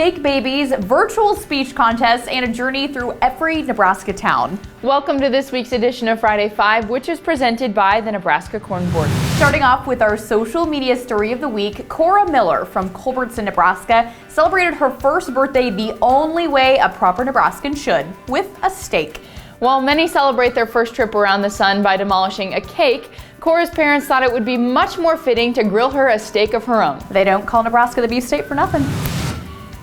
steak babies, virtual speech contests, and a journey through every Nebraska town. Welcome to this week's edition of Friday 5, which is presented by the Nebraska Corn Board. Starting off with our social media story of the week, Cora Miller from Culbertson, Nebraska, celebrated her first birthday the only way a proper Nebraskan should, with a steak. While many celebrate their first trip around the sun by demolishing a cake, Cora's parents thought it would be much more fitting to grill her a steak of her own. They don't call Nebraska the beef state for nothing.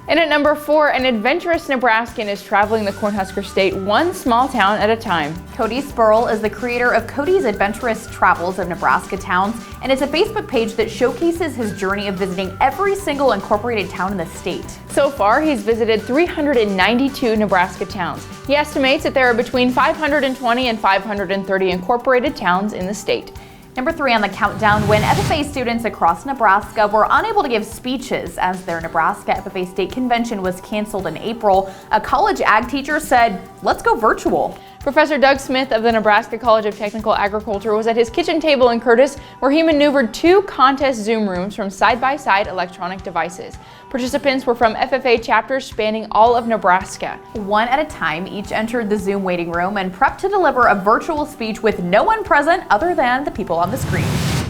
And at number 4, an adventurous Nebraskan is traveling the Cornhusker state one small town at a time. Cody Spurl is the creator of Cody's Adventurous Travels of Nebraska Towns, and it's a Facebook page that showcases his journey of visiting every single incorporated town in the state. So far, he's visited 392 Nebraska towns. He estimates that there are between 520 and 530 incorporated towns in the state. Number 3 on the countdown, when FFA students across Nebraska were unable to give speeches as their Nebraska FFA State Convention was canceled in April, a college ag teacher said, "Let's go virtual." Professor Doug Smith of the Nebraska College of Technical Agriculture was at his kitchen table in Curtis, where he maneuvered 2 contest Zoom rooms from side-by-side electronic devices. Participants were from FFA chapters spanning all of Nebraska. One at a time, each entered the Zoom waiting room and prepped to deliver a virtual speech with no one present other than the people on the screen.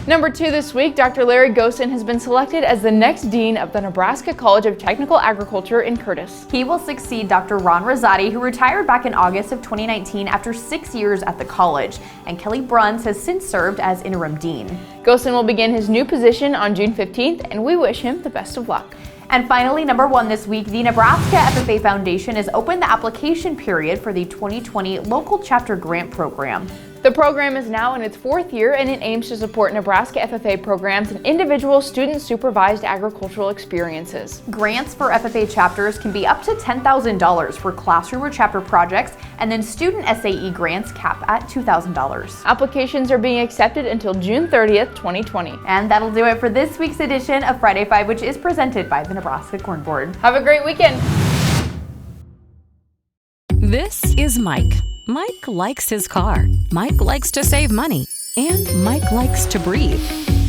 Number 2 this week, Dr. Larry Gossen has been selected as the next dean of the Nebraska College of Technical Agriculture in Curtis. He will succeed Dr. Ron Rosati, who retired back in August of 2019 after 6 years at the college, and Kelly Bruns has since served as interim dean. Gossen will begin his new position on June 15th, and we wish him the best of luck. And finally, number 1 this week, the Nebraska FFA Foundation has opened the application period for the 2020 Local Chapter Grant Program. The program is now in its 4th year, and it aims to support Nebraska FFA programs and individual student-supervised agricultural experiences. Grants for FFA chapters can be up to $10,000 for classroom or chapter projects, and then student SAE grants cap at $2,000. Applications are being accepted until June 30th, 2020. And that'll do it for this week's edition of Friday 5, which is presented by the Nebraska Corn Board. Have a great weekend. This is Mike. Mike likes his car. Mike likes to save money. And Mike likes to breathe.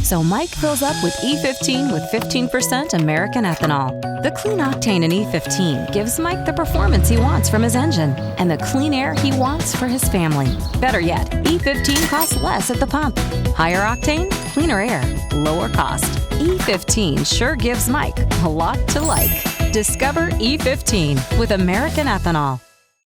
So Mike fills up with E15 with 15% American ethanol. The clean octane in E15 gives Mike the performance he wants from his engine and the clean air he wants for his family. Better yet, E15 costs less at the pump. Higher octane, cleaner air, lower cost. E15 sure gives Mike a lot to like. Discover E15 with American ethanol.